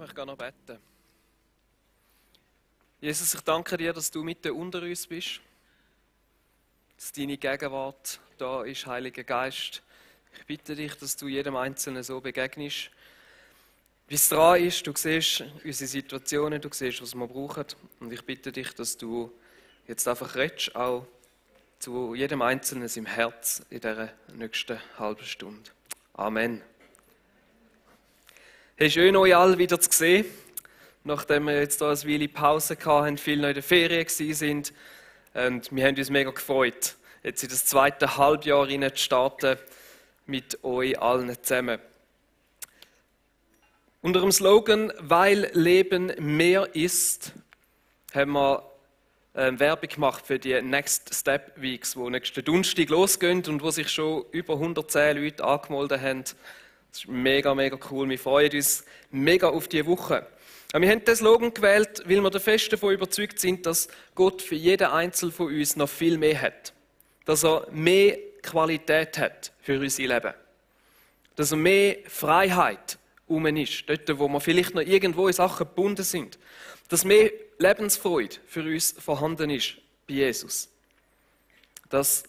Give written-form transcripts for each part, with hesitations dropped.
möchte gerne noch beten. Jesus, ich danke dir, dass du mitten unter uns bist, dass deine Gegenwart da ist, Heiliger Geist. Ich bitte dich, dass du jedem Einzelnen so begegnest, wie es dran ist. Du siehst unsere Situationen, du siehst, was wir brauchen. Und ich bitte dich, dass du jetzt einfach redest, auch zu jedem Einzelnen im Herz in dieser nächsten halben Stunde. Amen. Hey, schön, euch alle wieder zu sehen. Nachdem wir jetzt hier eine Weile Pause hatten, viele noch in der Ferien waren. Und wir haben uns mega gefreut, jetzt in das zweite Halbjahr zu starten mit euch allen zusammen. Unter dem Slogan «Weil Leben mehr ist» haben wir Werbung gemacht für die Next Step Weeks, die nächsten Donnerstag losgehen und wo sich schon über 110 Leute angemeldet haben. Das ist mega, mega cool. Wir freuen uns mega auf diese Woche. Wir haben diesen Slogan gewählt, weil wir fest davon überzeugt sind, dass Gott für jeden Einzelnen von uns noch viel mehr hat. Dass er mehr Qualität hat für unser Leben. Dass er mehr Freiheit um ist, dort wo wir vielleicht noch irgendwo in Sachen gebunden sind. Dass mehr Lebensfreude für uns vorhanden ist bei Jesus. Dass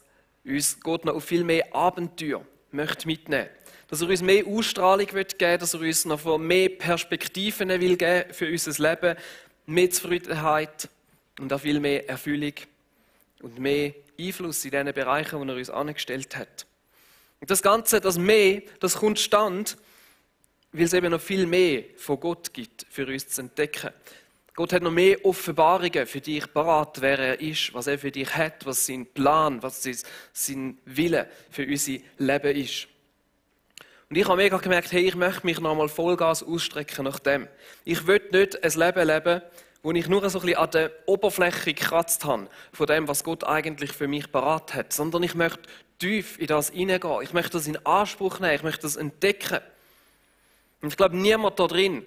uns Gott noch auf viel mehr Abenteuer möchte mitnehmen. Dass er uns mehr Ausstrahlung geben will, dass er uns noch mehr Perspektiven will geben für unser Leben, mehr Zufriedenheit und auch viel mehr Erfüllung und mehr Einfluss in diesen Bereichen, wo er uns angestellt hat. Und das Ganze, das Mehr, das kommt stand, weil es eben noch viel mehr von Gott gibt, für uns zu entdecken. Gott hat noch mehr Offenbarungen für dich parat, wer er ist, was er für dich hat, was sein Plan, was sein Wille für unser Leben ist. Und ich habe mega gemerkt, hey, ich möchte mich nochmal Vollgas ausstrecken nach dem. Ich will nicht ein Leben leben, wo ich nur so ein bisschen an der Oberfläche gekratzt habe, von dem, was Gott eigentlich für mich parat hat, sondern ich möchte tief in das hineingehen. Ich möchte das in Anspruch nehmen, ich möchte das entdecken. Und ich glaube, niemand da drin,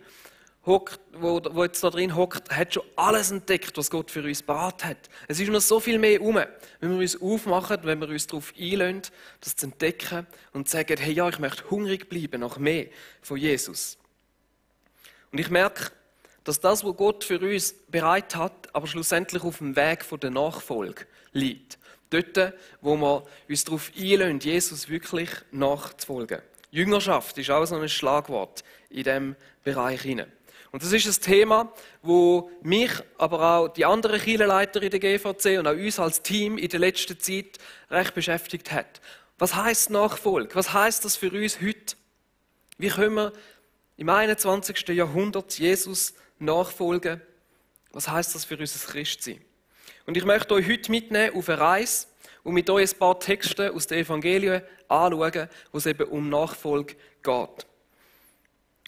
wo jetzt da drin hockt, hat schon alles entdeckt, was Gott für uns parat hat. Es ist noch so viel mehr herum, wenn wir uns aufmachen, wenn wir uns darauf einlassen, das zu entdecken und sagen, hey ja, ich möchte hungrig bleiben nach mehr von Jesus. Und ich merke, dass das, was Gott für uns bereit hat, aber schlussendlich auf dem Weg von der Nachfolge liegt. Dort, wo wir uns darauf einlassen, Jesus wirklich nachzufolgen. Jüngerschaft ist auch so ein Schlagwort in diesem Bereich hinein. Und das ist ein Thema, wo mich, aber auch die anderen Kirchenleiter in der GVC und auch uns als Team in der letzten Zeit recht beschäftigt hat. Was heisst Nachfolge? Was heisst das für uns heute? Wie können wir im 21. Jahrhundert Jesus nachfolgen? Was heisst das für unser Christsein? Und ich möchte euch heute mitnehmen auf eine Reise und mit euch ein paar Texte aus den Evangelien anschauen, wo es eben um Nachfolge geht.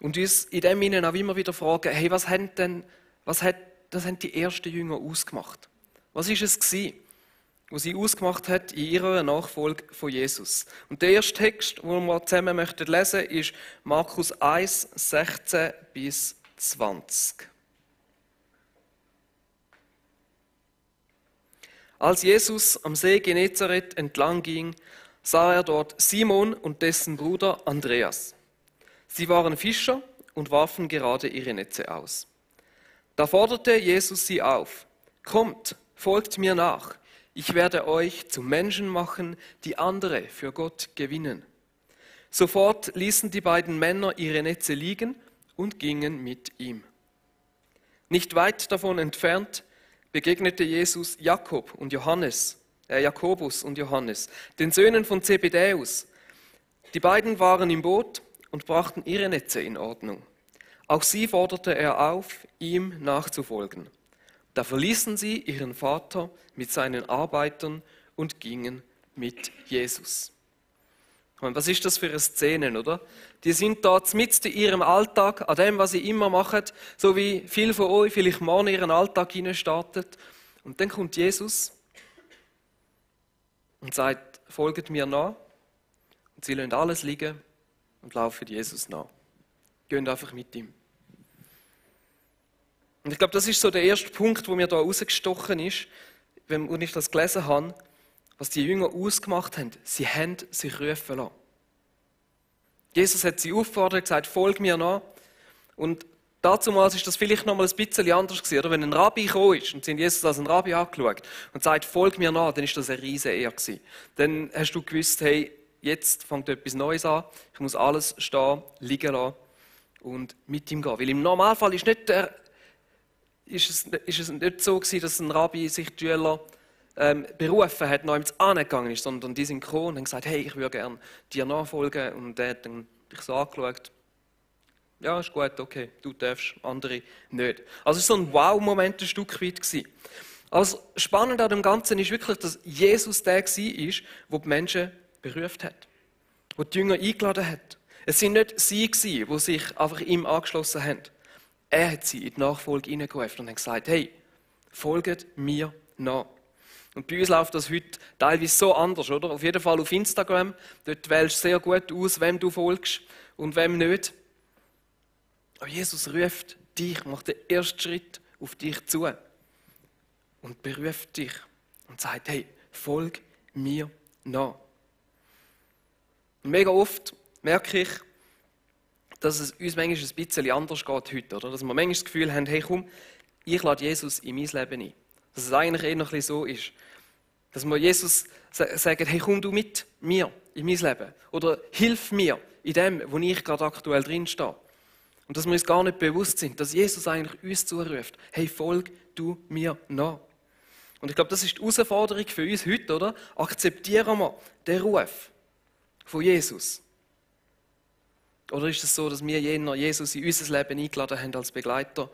Und uns in dem Sinne auch immer wieder fragen, hey, was haben die ersten Jünger ausgemacht? Was war es gewesen, was sie ausgemacht hat in ihrer Nachfolge von Jesus? Und der erste Text, den wir zusammen lesen möchten, ist Markus 1, 16 bis 20. Als Jesus am See Genezareth entlang ging, sah er dort Simon und dessen Bruder Andreas. Sie waren Fischer und warfen gerade ihre Netze aus. Da forderte Jesus sie auf: Kommt, folgt mir nach, ich werde euch zu Menschen machen, die andere für Gott gewinnen. Sofort ließen die beiden Männer ihre Netze liegen und gingen mit ihm. Nicht weit davon entfernt begegnete Jesus Jakobus und Johannes, den Söhnen von Zebedäus. Die beiden waren im Boot und brachten ihre Netze in Ordnung. Auch sie forderte er auf, ihm nachzufolgen. Da verließen sie ihren Vater mit seinen Arbeitern und gingen mit Jesus. Und was ist das für eine Szene, oder? Die sind da mitten in ihrem Alltag, an dem, was sie immer machen, so wie viele von euch vielleicht morgen in ihren Alltag startet. Und dann kommt Jesus und sagt, folgt mir nach. Und sie lassen alles liegen und laufen Jesus nach. Gehen einfach mit ihm. Und ich glaube, das ist so der erste Punkt, wo mir da rausgestochen ist, wenn ich das gelesen habe, was die Jünger ausgemacht haben. Sie haben sich rufen lassen. Jesus hat sie aufgefordert, gesagt, folg mir nach. Und damals ist das vielleicht noch mal ein bisschen anders gewesen, oder? Wenn ein Rabbi gekommen ist und sie haben Jesus als ein Rabbi angeschaut und sagt, folg mir nach, dann ist das eine riesige Ehre gewesen. Dann hast du gewusst, hey, jetzt fängt etwas Neues an, ich muss alles stehen, liegen lassen und mit ihm gehen. Weil im Normalfall ist es nicht so gewesen, dass ein Rabbi sich die Schüler berufen hat, noch ins angegangen ist, sondern die sind gekommen und haben gesagt, hey, ich würde gerne dir nachfolgen. Und er hat dann dich so angeschaut, ja, ist gut, okay, du darfst, andere nicht. Also es war so ein Wow-Moment ein Stück weit gewesen. Also spannend an dem Ganzen ist wirklich, dass Jesus der war, der die Menschen berufen hat, der die Jünger eingeladen hat. Es sind nicht sie gewesen, die sich einfach ihm angeschlossen haben. Er hat sie in die Nachfolge hineingerufen und hat gesagt, hey, folgt mir nach. Und bei uns läuft das heute teilweise so anders, oder? Auf jeden Fall auf Instagram, dort wählst du sehr gut aus, wem du folgst und wem nicht. Aber Jesus ruft dich, macht den ersten Schritt auf dich zu und beruft dich und sagt, hey, folg mir nach. Und mega oft merke ich, dass es uns manchmal ein bisschen anders geht heute, oder? Dass wir manchmal das Gefühl haben, hey komm, ich lade Jesus in mein Leben ein. Dass es eigentlich eher noch ein bisschen so ist. Dass wir Jesus sagen, hey komm du mit mir in mein Leben. Oder hilf mir in dem, wo ich gerade aktuell drin stehe. Und dass wir uns gar nicht bewusst sind, dass Jesus eigentlich uns zuruft, hey folg du mir nach. Und ich glaube, das ist die Herausforderung für uns heute, oder? Akzeptieren wir den Ruf von Jesus. Oder ist es so, dass wir Jesus in unser Leben eingeladen haben als Begleiter,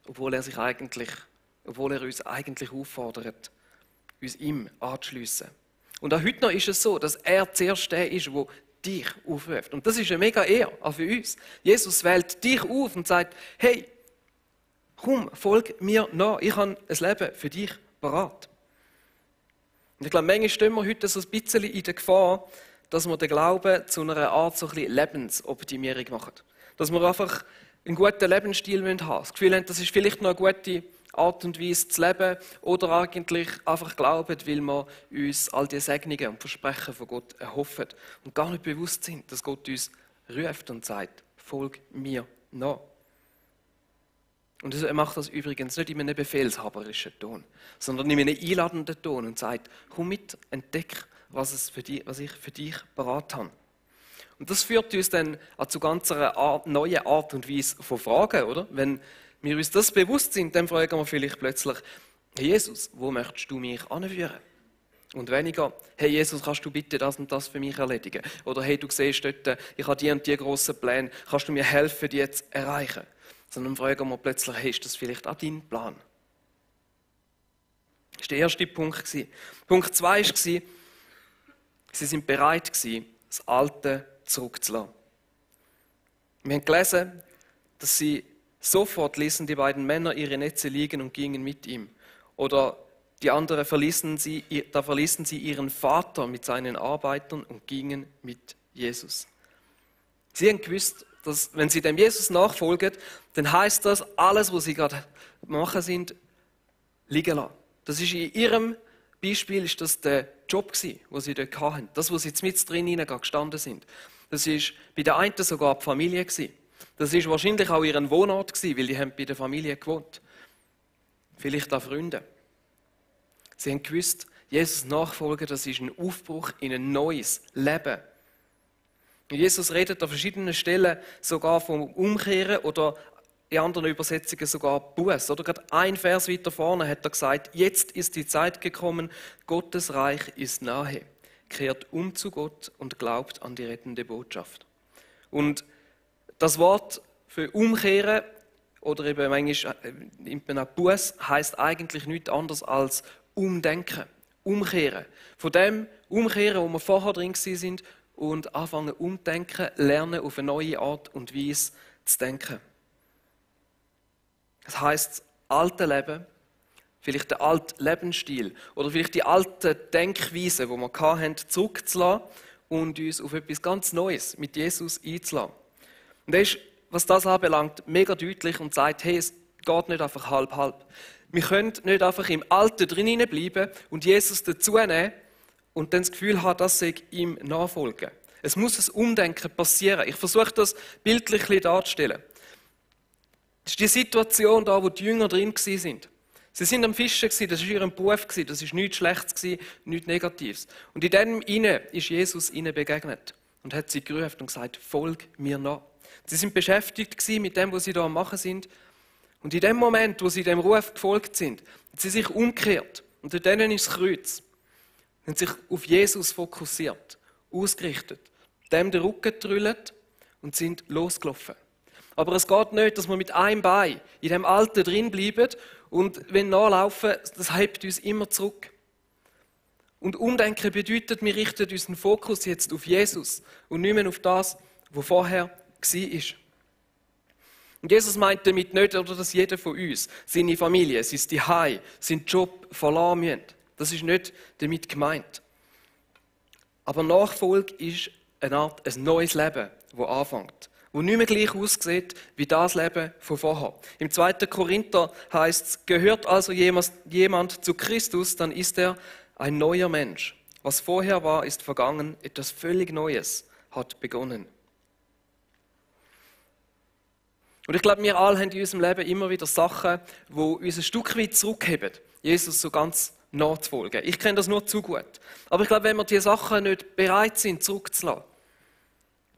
obwohl er uns eigentlich auffordert, uns ihm anzuschliessen. Und auch heute noch ist es so, dass er zuerst der ist, der dich aufruft. Und das ist eine mega Ehre, auch für uns. Jesus wählt dich auf und sagt, hey, komm, folg mir nach, ich habe ein Leben für dich parat. Und ich glaube, manchmal stehen wir heute so ein bisschen in der Gefahr, dass wir den Glauben zu einer Art so ein bisschen Lebensoptimierung machen. Dass wir einfach einen guten Lebensstil haben müssen. Das Gefühl haben, das ist vielleicht noch eine gute Art und Weise zu leben oder eigentlich einfach glauben, weil wir uns all die Segnungen und Versprechen von Gott erhoffen und gar nicht bewusst sind, dass Gott uns ruft und sagt, folg mir nach. Und er macht das übrigens nicht in einem befehlshaberischen Ton, sondern in einem einladenden Ton und sagt, komm mit, entdeck, was ich für dich parat habe. Und das führt uns dann zu ganz einer neuen Art und Weise von Fragen, oder? Wenn wir uns das bewusst sind, dann fragen wir vielleicht plötzlich, hey Jesus, wo möchtest du mich anführen? Und weniger, hey Jesus, kannst du bitte das und das für mich erledigen? Oder hey, du siehst dort, ich habe die und die grossen Pläne, kannst du mir helfen, die jetzt zu erreichen? Sondern fragen wir plötzlich, hey, ist das vielleicht auch dein Plan? Das war der erste Punkt. Punkt 2 war, sie sind bereit gewesen, das Alte zurückzulassen. Wir haben gelesen, dass sie sofort ließen die beiden Männer ihre Netze liegen und gingen mit ihm. Oder die anderen verließen sie ihren Vater mit seinen Arbeitern und gingen mit Jesus. Sie haben gewusst, dass wenn sie dem Jesus nachfolgen, dann heißt das, alles, was sie gerade machen sind, liegen lassen. Das ist in ihrem Beispiel ist das der Job gewesen, den sie dort hatten. Das, wo sie jetzt mit drin gestanden sind. Das ist bei der einen sogar die Familie gewesen. Das ist wahrscheinlich auch ihren Wohnort gewesen, weil die haben bei der Familie gewohnt. Vielleicht auch Freunde. Sie haben gewusst, Jesus nachfolgen, das ist ein Aufbruch in ein neues Leben. Und Jesus redet an verschiedenen Stellen sogar vom Umkehren oder in anderen Übersetzungen sogar Buß. Oder gerade ein Vers weiter vorne hat er gesagt, jetzt ist die Zeit gekommen, Gottes Reich ist nahe. Kehrt um zu Gott und glaubt an die rettende Botschaft. Und das Wort für umkehren oder eben manchmal Buß heisst eigentlich nichts anderes als umdenken, umkehren. Von dem umkehren, wo wir vorher drin sind und anfangen umdenken, lernen auf eine neue Art und Weise zu denken. Das heisst, alte Leben, vielleicht der alte Lebensstil oder vielleicht die alten Denkweisen, die wir hatten, zurückzulassen und uns auf etwas ganz Neues mit Jesus einzulassen. Und er ist, was das anbelangt, mega deutlich und sagt, hey, es geht nicht einfach halb-halb. Wir können nicht einfach im Alten drinnen bleiben und Jesus dazunehmen und dann das Gefühl haben, dass ich ihm nachfolgen. Es muss ein Umdenken passieren. Ich versuche das bildlich darzustellen. ist die Situation da, wo die Jünger drin sind. Sie sind am Fischen, das war ihr Beruf, das war nichts Schlechtes, nichts Negatives. Und in dem inne ist Jesus ihnen begegnet und hat sie gerufen und gesagt, folg mir nach. Sie sind beschäftigt mit dem, was sie da am machen sind. Und in dem Moment, wo sie dem Ruf gefolgt sind, haben sie sich umgekehrt. Und in denen ist das Kreuz. Sie haben sich auf Jesus fokussiert, ausgerichtet, dem den Rücken gedrüllt und sind losgelaufen. Aber es geht nicht, dass wir mit einem Bein in dem Alten drin bleiben und wenn wir nachlaufen, das hebt uns immer zurück. Und Umdenken bedeutet, wir richten unseren Fokus jetzt auf Jesus und nicht mehr auf das, was vorher war. Und Jesus meint damit nicht, dass jeder von uns seine Familie, sein Zuhause, seinen Job verlassen muss. Das ist nicht damit gemeint. Aber Nachfolge ist eine Art ein neues Leben, das anfängt. Wo nicht mehr gleich aussieht wie das Leben von vorher. Im 2. Korinther heißt es, gehört also jemand zu Christus, dann ist er ein neuer Mensch. Was vorher war, ist vergangen, etwas völlig Neues hat begonnen. Und ich glaube, wir alle haben in unserem Leben immer wieder Sachen, die uns ein Stück weit zurückheben, Jesus so ganz nachzufolgen. Ich kenne das nur zu gut. Aber ich glaube, wenn wir diese Sachen nicht bereit sind, zurückzulassen,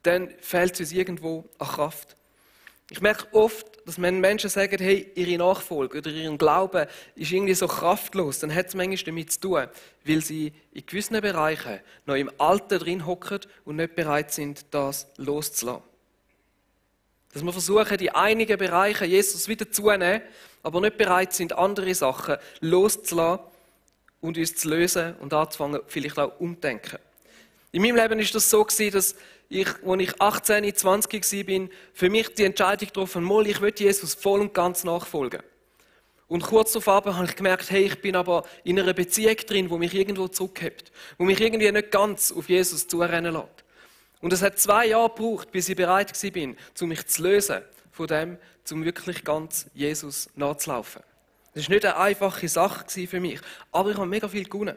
dann fehlt es uns irgendwo an Kraft. Ich merke oft, dass wenn Menschen sagen, hey, ihre Nachfolge oder ihren Glauben ist irgendwie so kraftlos, dann hat es manchmal damit zu tun, weil sie in gewissen Bereichen noch im Alten drin hocken und nicht bereit sind, das loszulassen. Dass wir versuchen, in einigen Bereichen Jesus wieder zuzunehmen, aber nicht bereit sind, andere Sachen loszulassen und uns zu lösen und anzufangen, vielleicht auch umdenken. In meinem Leben ist das so gewesen, dass als ich 18, 20 war, für mich die Entscheidung getroffen, ich will Jesus voll und ganz nachfolgen. Und kurz darauf habe ich gemerkt, hey, ich bin aber in einer Beziehung drin, die mich irgendwo zurückhebt, die mich irgendwie nicht ganz auf Jesus zurennen lässt. Und es hat 2 Jahre gebraucht, bis ich bereit war, um mich zu lösen von dem, um wirklich ganz Jesus nachzulaufen. Das war nicht eine einfache Sache für mich, aber ich habe mega viel gewonnen.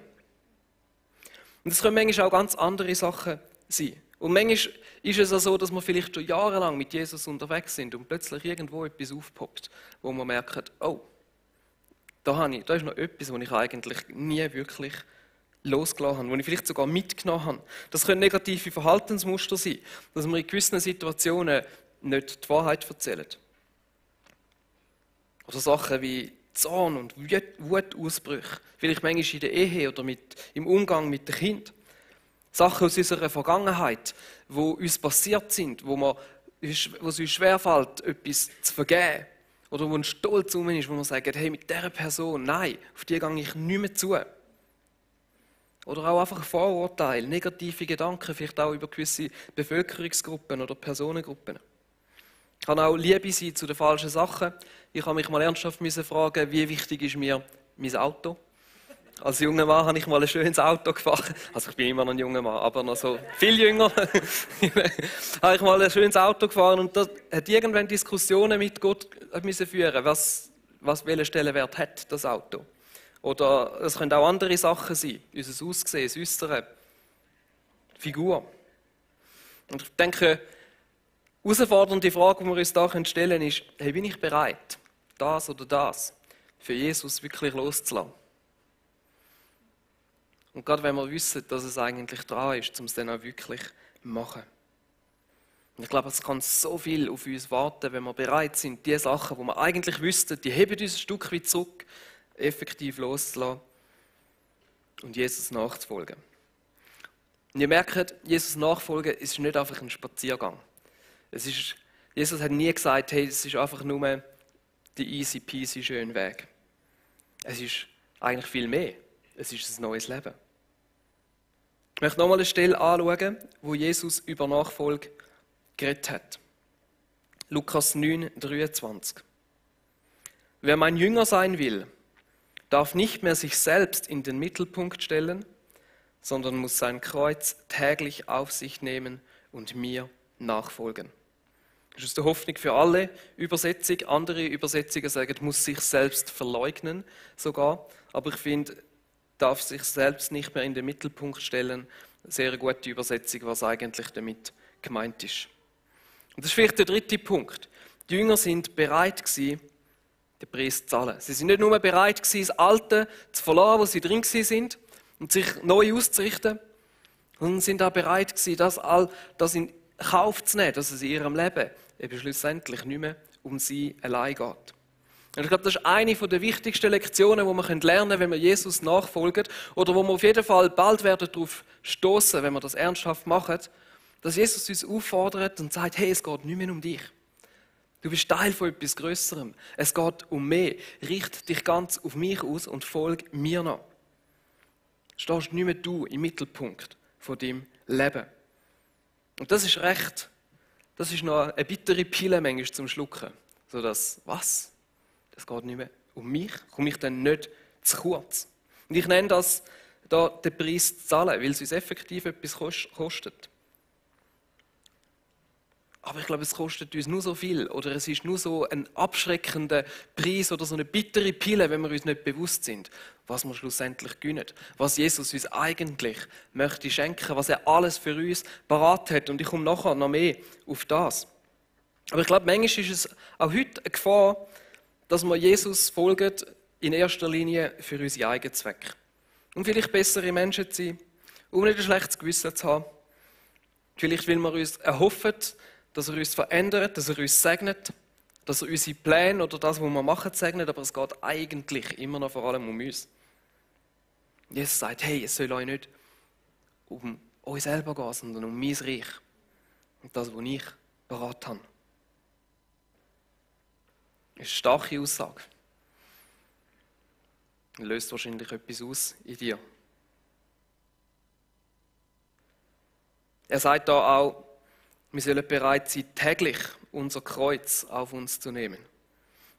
Und es können manchmal auch ganz andere Sachen sein. Und manchmal ist es auch so, dass wir vielleicht schon jahrelang mit Jesus unterwegs sind und plötzlich irgendwo etwas aufpoppt, wo wir merken, oh, da ist noch etwas, was ich eigentlich nie wirklich losgelassen habe, was ich vielleicht sogar mitgenommen habe. Das können negative Verhaltensmuster sein, dass wir in gewissen Situationen nicht die Wahrheit erzählen. Oder Sachen wie Zorn und Wutausbrüche, vielleicht manchmal in der Ehe oder im Umgang mit den Kindern. Sachen aus unserer Vergangenheit, die uns passiert sind, wo es uns schwerfällt, etwas zu vergeben. Oder wo ein Stolz um ist, wo wir sagen, hey, mit dieser Person, nein, auf die gehe ich nicht mehr zu. Oder auch einfach Vorurteile, negative Gedanken, vielleicht auch über gewisse Bevölkerungsgruppen oder Personengruppen. Kann auch Liebe sein zu den falschen Sachen. Ich habe mich mal ernsthaft fragen, wie wichtig ist mir mein Auto? Als junger Mann habe ich mal ein schönes Auto gefahren. Also ich bin immer noch ein junger Mann, aber noch so viel jünger. Habe ich mal ein schönes Auto gefahren und da hat irgendwann Diskussionen mit Gott müssen führen, welchen Stellenwert hat das Auto. Oder es können auch andere Sachen sein, unser Aussehen, das Äußere, die Figur. Und ich denke, herausfordernde Frage, die wir uns da stellen können, ist, hey, bin ich bereit, das oder das für Jesus wirklich loszulassen? Und gerade wenn wir wissen, dass es eigentlich dran ist, um es dann auch wirklich zu machen. Und ich glaube, es kann so viel auf uns warten, wenn wir bereit sind, die Sachen, die wir eigentlich wüssten, die heben uns ein Stück weit zurück, effektiv loszulassen und Jesus nachzufolgen. Und ihr merkt, Jesus nachfolgen ist nicht einfach ein Spaziergang. Jesus hat nie gesagt, hey, es ist einfach nur der easy peasy schöne Weg. Es ist eigentlich viel mehr. Es ist ein neues Leben. Ich möchte nochmal eine Stelle anschauen, wo Jesus über Nachfolge geredet hat. Lukas 9, 23. Wer mein Jünger sein will, darf nicht mehr sich selbst in den Mittelpunkt stellen, sondern muss sein Kreuz täglich auf sich nehmen und mir nachfolgen. Das ist die Hoffnung für alle Übersetzung. Andere Übersetzungen sagen, muss sich selbst verleugnen sogar. Aber ich finde, darf sich selbst nicht mehr in den Mittelpunkt stellen. Eine sehr gute Übersetzung, was eigentlich damit gemeint ist. Und das ist vielleicht der dritte Punkt. Die Jünger sind bereit gewesen, den Preis zu zahlen. Sie sind nicht nur bereit gewesen, das Alte zu verlassen, wo sie drin sind, und sich neu auszurichten, sondern sind auch bereit gewesen, das in Kauf zu nehmen, dass es in ihrem Leben eben schlussendlich nicht mehr um sie allein geht. Und ich glaube, das ist eine der wichtigsten Lektionen, die wir lernen können, wenn wir Jesus nachfolgen, oder wo wir auf jeden Fall bald werden darauf stoßen, wenn wir das ernsthaft machen, dass Jesus uns auffordert und sagt, hey, es geht nicht mehr um dich. Du bist Teil von etwas Grösserem. Es geht um mehr. Richte dich ganz auf mich aus und folge mir nach. Stehst nicht mehr du im Mittelpunkt von deinem Leben. Und das ist noch eine bittere Pille manchmal zum Schlucken. So dass, was? Es geht nicht mehr um mich, komme ich dann nicht zu kurz. Und ich nenne das, da den Preis zu zahlen, weil es uns effektiv etwas kostet. Aber ich glaube, es kostet uns nur so viel oder es ist nur so ein abschreckender Preis oder so eine bittere Pille, wenn wir uns nicht bewusst sind, was wir schlussendlich gewinnen, was Jesus uns eigentlich möchte schenken, was er alles für uns parat hat. Und ich komme nachher noch mehr auf das. Aber ich glaube, manchmal ist es auch heute eine Gefahr, dass wir Jesus folgen, in erster Linie für unsere eigenen Zwecke. Um vielleicht bessere Menschen zu sein, um nicht ein schlechtes Gewissen zu haben. Vielleicht will wir uns erhoffen, dass er uns verändert, dass er uns segnet, dass er unsere Pläne oder das, was wir machen, segnet, aber es geht eigentlich immer noch vor allem um uns. Jesus sagt, hey, es soll euch nicht um euch selber gehen, sondern um mein Reich und das, was ich parat habe. Das ist eine starke Aussage. Löst wahrscheinlich etwas aus in dir. Er sagt da auch, wir sollen bereit sein, täglich unser Kreuz auf uns zu nehmen.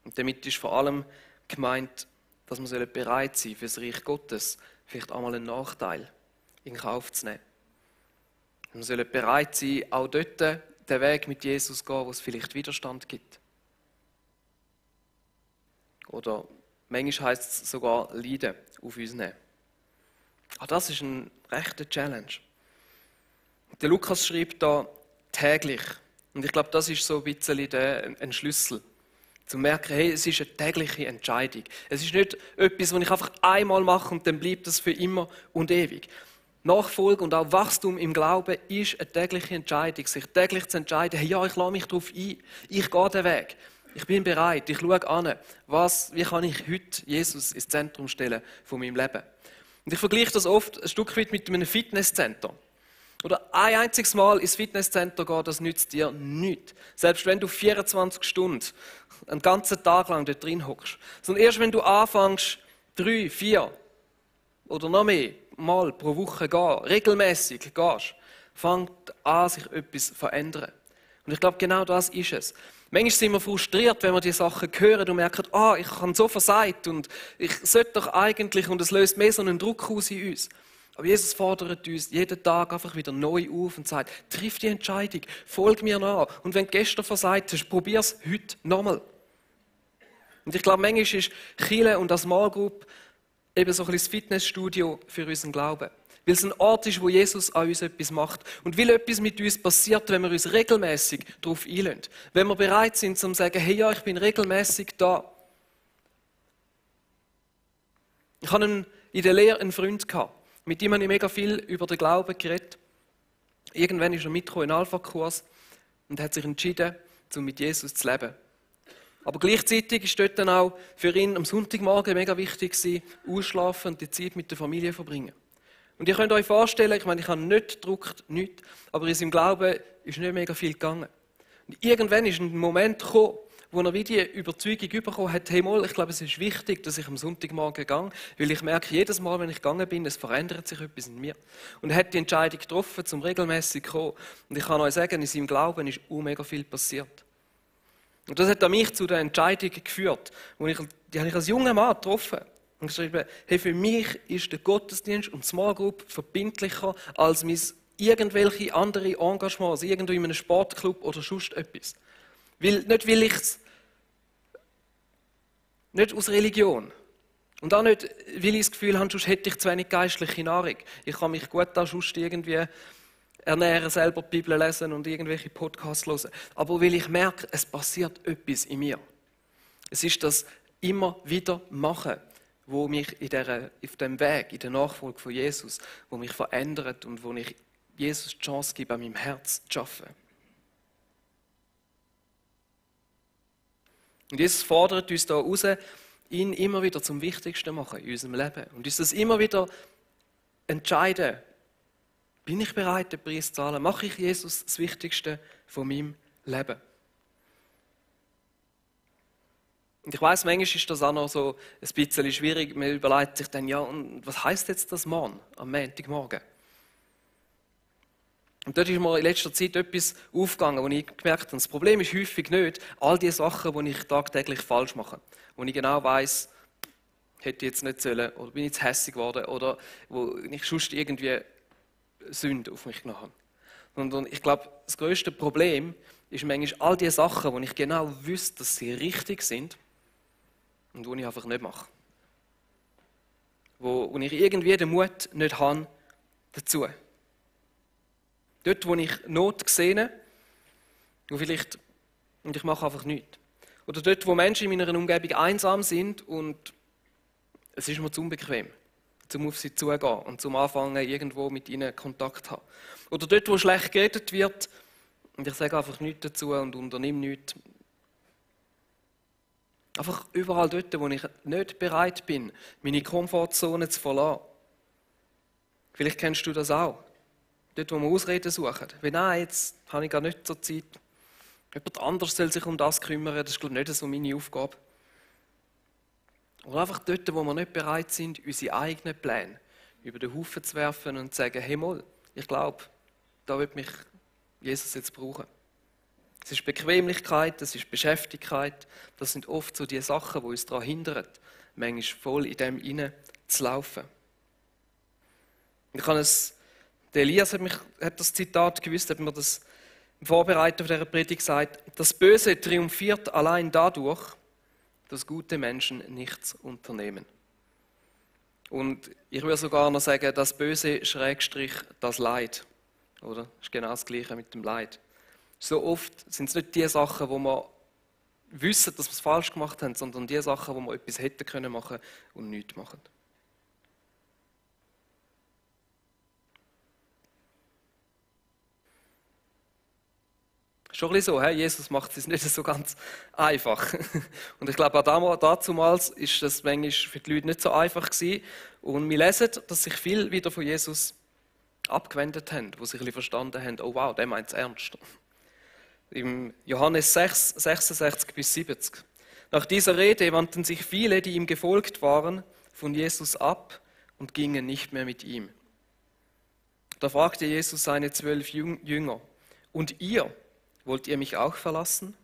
Und damit ist vor allem gemeint, dass wir bereit sein sollen, für das Reich Gottes vielleicht einmal einen Nachteil in Kauf zu nehmen. Wir sollen bereit sein, auch dort den Weg mit Jesus zu gehen, wo es vielleicht Widerstand gibt. Oder manchmal heisst es sogar Leiden auf uns nehmen. Auch das ist eine rechte Challenge. Der Lukas schreibt da täglich. Und ich glaube, das ist so ein bisschen ein Schlüssel. Zu merken, hey, es ist eine tägliche Entscheidung. Es ist nicht etwas, was ich einfach einmal mache und dann bleibt das für immer und ewig. Nachfolge und auch Wachstum im Glauben ist eine tägliche Entscheidung. Sich täglich zu entscheiden, hey, ja, ich lasse mich darauf ein. Ich gehe den Weg. Ich bin bereit. Ich schaue an, wie kann ich heute Jesus ins Zentrum stellen von meinem Leben. Und ich vergleiche das oft ein Stück weit mit einem Fitnesscenter. Oder ein einziges Mal ins Fitnesscenter gehen, das nützt dir nichts. Selbst wenn du 24 Stunden, einen ganzen Tag lang dort drin hockst. Sondern erst wenn du anfängst, 3, 4 oder noch mehr Mal pro Woche gehen, regelmäßig gehst, fängt an, sich etwas zu verändern. Und ich glaube, genau das ist es. Manchmal sind wir frustriert, wenn wir die Sachen hören und merken, ich habe so versagt und ich sollte doch eigentlich, und es löst mehr so einen Druck aus in uns. Aber Jesus fordert uns jeden Tag einfach wieder neu auf und sagt, triff die Entscheidung, folg mir nach. Und wenn du gestern versagt hast, probier es heute nochmal. Und ich glaube, manchmal ist Kirche und das Small Group eben so ein bisschen das Fitnessstudio für unseren Glauben. Weil es ein Ort ist, wo Jesus an uns etwas macht. Und weil etwas mit uns passiert, wenn wir uns regelmäßig darauf einlassen. Wenn wir bereit sind, zu sagen, hey, ja, ich bin regelmäßig da. Ich hatte in der Lehre einen Freund gehabt. Mit ihm habe ich mega viel über den Glauben geredet. Irgendwann ist er mitgekommen in den Alpha-Kurs und hat sich entschieden, um mit Jesus zu leben. Aber gleichzeitig ist dort dann auch für ihn am Sonntagmorgen mega wichtig gewesen, ausschlafen und die Zeit mit der Familie verbringen. Und ihr könnt euch vorstellen, ich habe nicht gedruckt, nichts, aber in seinem Glauben ist nicht mega viel gegangen. Und irgendwann ist ein Moment gekommen, wo er wie die Überzeugung bekommen hat, hey mal, ich glaube, es ist wichtig, dass ich am Sonntagmorgen gehe, weil ich merke, jedes Mal, wenn ich gegangen bin, es verändert sich etwas in mir. Und er hat die Entscheidung getroffen, zum regelmäßig zu kommen. Und ich kann euch sagen, in seinem Glauben ist mega viel passiert. Und das hat mich zu der Entscheidung geführt, die habe ich als junger Mann getroffen. Und geschrieben, hey, für mich ist der Gottesdienst und die Small Group verbindlicher als irgendwelche andere Engagements, irgendwo in einem Sportclub oder sonst etwas. Nicht aus Religion. Und auch nicht, weil ich das Gefühl habe, sonst hätte ich zu wenig geistliche Nahrung. Ich kann mich gut da sonst irgendwie ernähren, selber die Bibel lesen und irgendwelche Podcasts hören. Aber weil ich merke, es passiert etwas in mir. Es ist das immer wieder Machen, wo mich auf dem Weg, in der Nachfolge von Jesus, wo mich verändert und wo ich Jesus die Chance gebe, an meinem Herz zu arbeiten. Und Jesus fordert uns da raus, ihn immer wieder zum Wichtigsten zu machen in unserem Leben. Und uns das immer wieder entscheiden. Bin ich bereit, den Preis zu zahlen? Mache ich Jesus das Wichtigste von meinem Leben? Und ich weiss, manchmal ist das auch noch so ein bisschen schwierig. Man überlegt sich dann, ja, und was heisst jetzt das morgen, am Montagmorgen? Und dort ist mir in letzter Zeit etwas aufgegangen, wo ich gemerkt habe, das Problem ist häufig nicht all die Sachen, die ich tagtäglich falsch mache. Wo ich genau weiss, hätte ich jetzt nicht sollen, oder bin ich jetzt hässig geworden, oder wo ich sonst irgendwie Sünde auf mich genommen habe. Sondern ich glaube, das grösste Problem ist manchmal all die Sachen, wo ich genau wüsste, dass sie richtig sind und die ich einfach nicht mache. Wo ich irgendwie den Mut nicht habe dazu. Dort, wo ich Not sehe, und ich mache einfach nichts. Oder dort, wo Menschen in meiner Umgebung einsam sind und es ist mir zu unbequem, um auf sie zuzugehen und zum Anfangen irgendwo mit ihnen Kontakt zu haben. Oder dort, wo schlecht geredet wird und ich sage einfach nichts dazu und unternehme nichts. Einfach überall dort, wo ich nicht bereit bin, meine Komfortzone zu verlassen. Vielleicht kennst du das auch. Dort, wo wir Ausreden suchen. Wenn nein, jetzt habe ich gar nicht so Zeit. Jemand anderes soll sich um das kümmern, das ist glaube ich nicht so meine Aufgabe. Oder einfach dort, wo wir nicht bereit sind, unsere eigenen Pläne über den Haufen zu werfen und zu sagen, hey mal, ich glaube, da wird mich Jesus jetzt brauchen. Es ist Bequemlichkeit, es ist Beschäftigkeit, das sind oft so die Sachen, die uns daran hindern, manchmal voll in dem hinein zu laufen. Der Elias hat das Zitat gewusst, hat mir das im Vorbereiten auf dieser Predigt gesagt, das Böse triumphiert allein dadurch, dass gute Menschen nichts unternehmen. Und ich würde sogar noch sagen, das Böse Schrägstrich das Leid. Oder? Das ist genau das Gleiche mit dem Leid. So oft sind es nicht die Sachen, wo wir wissen, dass wir es falsch gemacht haben, sondern die Sachen, wo wir etwas hätten können machen und nichts machen. Schon ein bisschen so, he? Jesus macht es nicht so ganz einfach. Und ich glaube, auch damals ist das manchmal für die Leute nicht so einfach gewesen. Und wir lesen, dass sich viele wieder von Jesus abgewendet haben, die sich ein bisschen verstanden haben, oh wow, der meint es ernst. Im Johannes 6, 66 bis 70. Nach dieser Rede wandten sich viele, die ihm gefolgt waren, von Jesus ab und gingen nicht mehr mit ihm. Da fragte Jesus seine 12 Jünger, und ihr? Wollt ihr mich auch verlassen?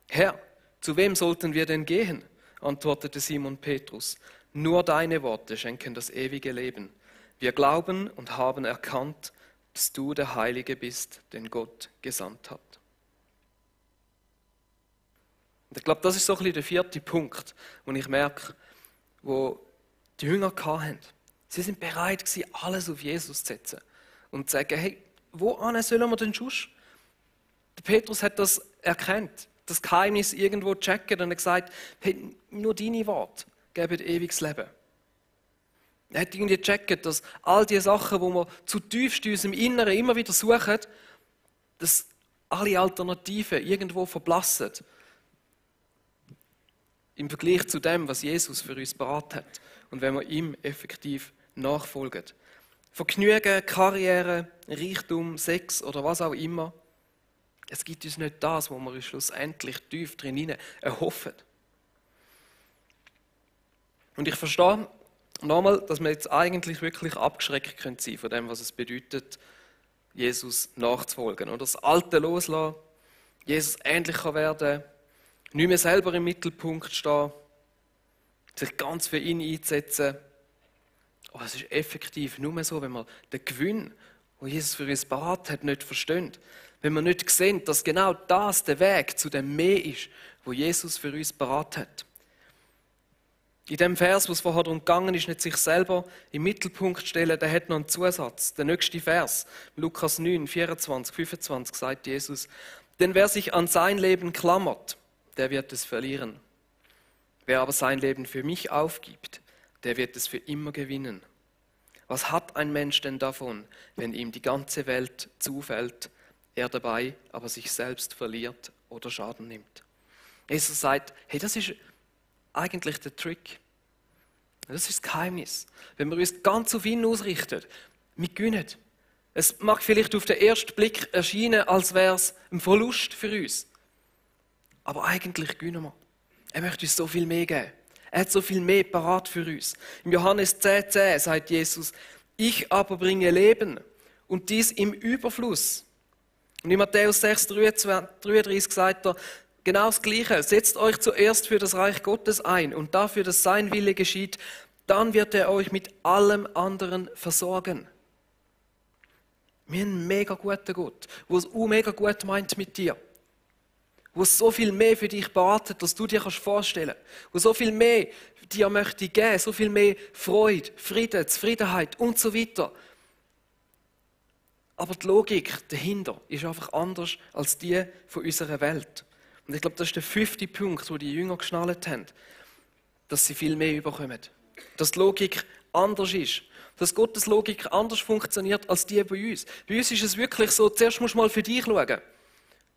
Herr, zu wem sollten wir denn gehen? Antwortete Simon Petrus. Nur deine Worte schenken das ewige Leben. Wir glauben und haben erkannt, dass du der Heilige bist, den Gott gesandt hat. Und ich glaube, das ist so ein bisschen der vierte Punkt, wo ich merke, wo die Jünger hatten. Sie sind bereit gewesen, alles auf Jesus zu setzen und zu sagen, hey, wohin sollen wir denn sonst? Der Petrus hat das erkannt, das Geheimnis irgendwo gecheckt und hat gesagt, hey, nur deine Worte geben ewiges Leben. Er hat irgendwie gecheckt, dass all die Sachen, die wir zutiefst in unserem Inneren immer wieder suchen, dass alle Alternativen irgendwo verblassen. Im Vergleich zu dem, was Jesus für uns parat hat. Und wenn wir ihm effektiv nachfolgen. Vergnügen, Karriere, Reichtum, Sex oder was auch immer. Es gibt uns nicht das, was wir uns schlussendlich tief drin erhoffen. Und ich verstehe nochmal, dass wir jetzt eigentlich wirklich abgeschreckt sein können von dem, was es bedeutet, Jesus nachzufolgen. Oder das Alte loslassen, Jesus ähnlicher werden, nicht mehr selber im Mittelpunkt stehen, sich ganz für ihn einzusetzen. Aber es ist effektiv nur mehr so, wenn wir den Gewinn, den Jesus für uns parat hat, nicht verstehen. Wenn wir nicht sehen, dass genau das der Weg zu dem Mehr ist, wo Jesus für uns parat hat. In dem Vers, wo es vorher darum gegangen ist, nicht sich selber im Mittelpunkt stellen, der hat noch einen Zusatz. Der nächste Vers, Lukas 9, 24, 25, sagt Jesus, denn wer sich an sein Leben klammert, der wird es verlieren. Wer aber sein Leben für mich aufgibt, der wird es für immer gewinnen. Was hat ein Mensch denn davon, wenn ihm die ganze Welt zufällt, er dabei aber sich selbst verliert oder Schaden nimmt? Jesus sagt, hey, das ist eigentlich der Trick. Das ist das Geheimnis. Wenn wir uns ganz auf ihn ausrichten, wir gewinnen. Es mag vielleicht auf den ersten Blick erscheinen, als wäre es ein Verlust für uns. Aber eigentlich gewinnen wir. Er möchte uns so viel mehr geben. Er hat so viel mehr parat für uns. Im Johannes 10,10 sagt Jesus, ich aber bringe Leben und dies im Überfluss. Und in Matthäus 6,33 sagt er, genau das Gleiche. Setzt euch zuerst für das Reich Gottes ein und dafür, dass sein Wille geschieht, dann wird er euch mit allem anderen versorgen. Wir haben einen mega guten Gott, der es auch mega gut meint mit dir. Der so viel mehr für dich beratet, als du dir vorstellen kannst. Der so viel mehr dir möchte geben, so viel mehr Freude, Frieden, Zufriedenheit und so weiter. Aber die Logik dahinter ist einfach anders als die von unserer Welt. Und ich glaube, das ist der 5. Punkt, wo die Jünger geschnallt haben, dass sie viel mehr überkommen. Dass die Logik anders ist. Dass Gottes Logik anders funktioniert als die bei uns. Bei uns ist es wirklich so, zuerst musst du mal für dich schauen.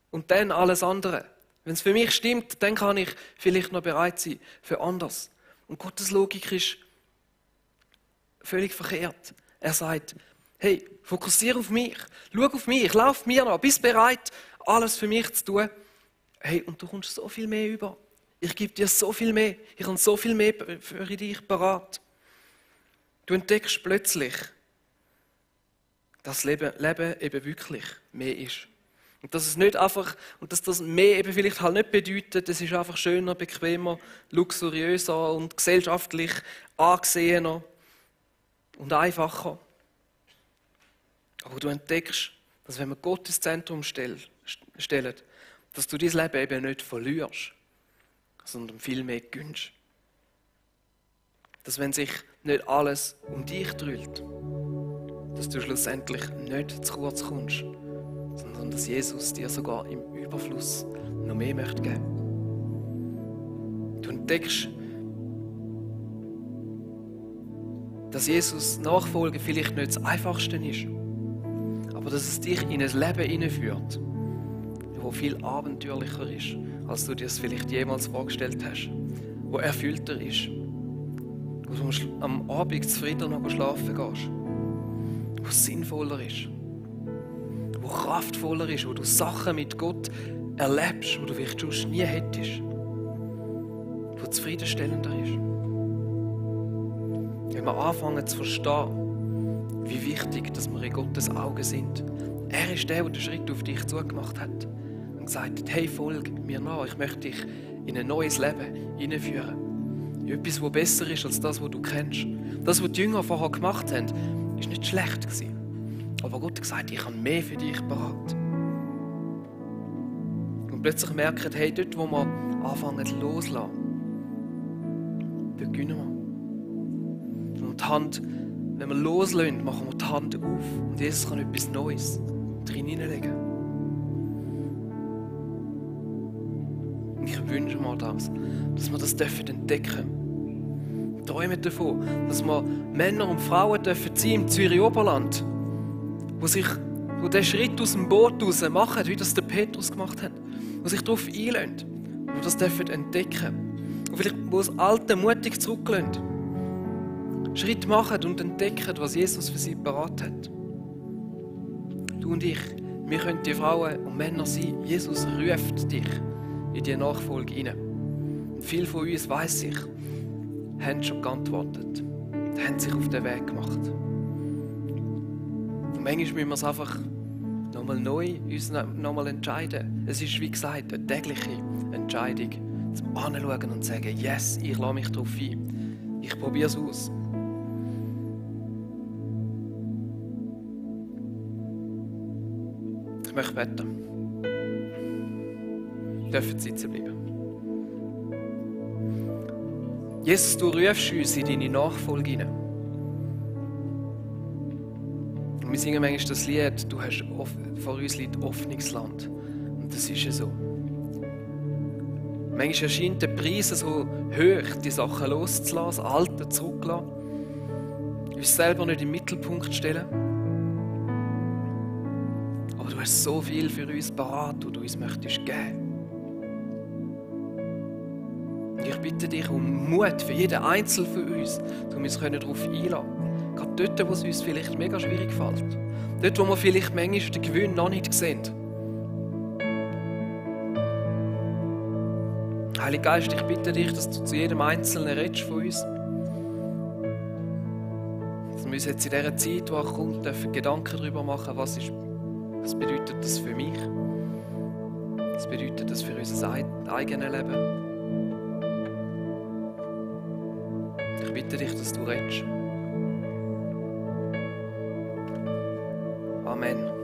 Und dann alles andere. Wenn es für mich stimmt, dann kann ich vielleicht noch bereit sein für anders. Und Gottes Logik ist völlig verkehrt. Er sagt, hey, fokussiere auf mich, schau auf mich, lauf mir nach, bist bereit, alles für mich zu tun. Hey, und du kommst so viel mehr über. Ich gebe dir so viel mehr. Ich habe so viel mehr für dich parat. Du entdeckst plötzlich, dass Leben eben wirklich mehr ist. Und dass es nicht einfach, und dass das mehr eben vielleicht halt nicht bedeutet, es ist einfach schöner, bequemer, luxuriöser und gesellschaftlich angesehener und einfacher. Aber du entdeckst, dass wenn wir Gott ins Zentrum stellen, dass du dein Leben eben nicht verlierst, sondern viel mehr gönnst. Dass wenn sich nicht alles um dich dreht, dass du schlussendlich nicht zu kurz kommst, sondern dass Jesus dir sogar im Überfluss noch mehr möchte geben. Du entdeckst, dass Jesus Nachfolgen vielleicht nicht das Einfachste ist, aber dass es dich in ein Leben hineinführt, wo viel abenteuerlicher ist, als du dir es vielleicht jemals vorgestellt hast, wo erfüllter ist, wo du am Abend zufrieden noch schlafen gehst, wo es sinnvoller ist, wo kraftvoller ist, wo du Sachen mit Gott erlebst, wo du vielleicht schon nie hättest, wo zufriedenstellender ist. Wenn wir anfangen zu verstehen, wie wichtig, dass wir in Gottes Augen sind. Er ist der den Schritt auf dich zugemacht hat und gesagt hat, hey, folge mir nach, ich möchte dich in ein neues Leben hineinführen. Etwas, das besser ist als das, was du kennst. Das, was die Jünger vorher gemacht haben, war nicht schlecht gewesen. Aber Gott hat gesagt, ich habe mehr für dich parat. Und plötzlich merken, hey, dort, wo wir anfangen loszulassen, dort gewinnen wir. Und die Hand, wenn wir loslassen, machen wir die Hand auf. Und Jesus kann etwas Neues drin hineinlegen. Und ich wünsche mir das, dass wir das entdecken dürfen. Träumen davon, dass wir Männer und Frauen dürfen sein im Zürich Oberland, wo den Schritt aus dem Boot raus machen, wie das der Petrus gemacht hat, wo sich darauf einlösen, wo das dürfen entdecken, und vielleicht wo das Alte mutig zurücklehnt, Schritt machen und entdecken, was Jesus für sie parat hat. Du und ich, wir können die Frauen und Männer sein. Jesus ruft dich in die Nachfolge hinein. Und viele von uns, weiss ich, haben schon geantwortet, haben sich auf den Weg gemacht. Und manchmal müssen wir es einfach nochmal neu uns nochmal entscheiden. Es ist, wie gesagt, eine tägliche Entscheidung, zum Anschauen und zu sagen, yes, ich lasse mich darauf ein. Ich probiere es aus. Ich möchte beten. Ihr dürft sitzen bleiben. Jesus, du rufst uns in deine Nachfolge hinein. Und wir singen manchmal das Lied, du hast vor uns liegt offenes Land. Und das ist ja so. Manchmal erscheint der Preis so hoch, die Sachen loszulassen, das Alte zurückzulassen. Uns selber nicht im Mittelpunkt stellen. Aber du hast so viel für uns parat, was du uns möchtest geben. Und ich bitte dich um Mut für jeden Einzelnen von uns, dass wir uns darauf einlassen können. Gerade dort, wo es uns vielleicht mega schwierig fällt. Dort, wo wir vielleicht manchmal den Gewinn noch nicht sehen. Heiliger Geist, ich bitte dich, dass du zu jedem Einzelnen redest von uns. Dass wir uns jetzt in dieser Zeit, die auch kommt, Gedanken darüber machen, was bedeutet das für mich? Was bedeutet das für unser eigenes Leben? Ich bitte dich, dass du redest. Amen.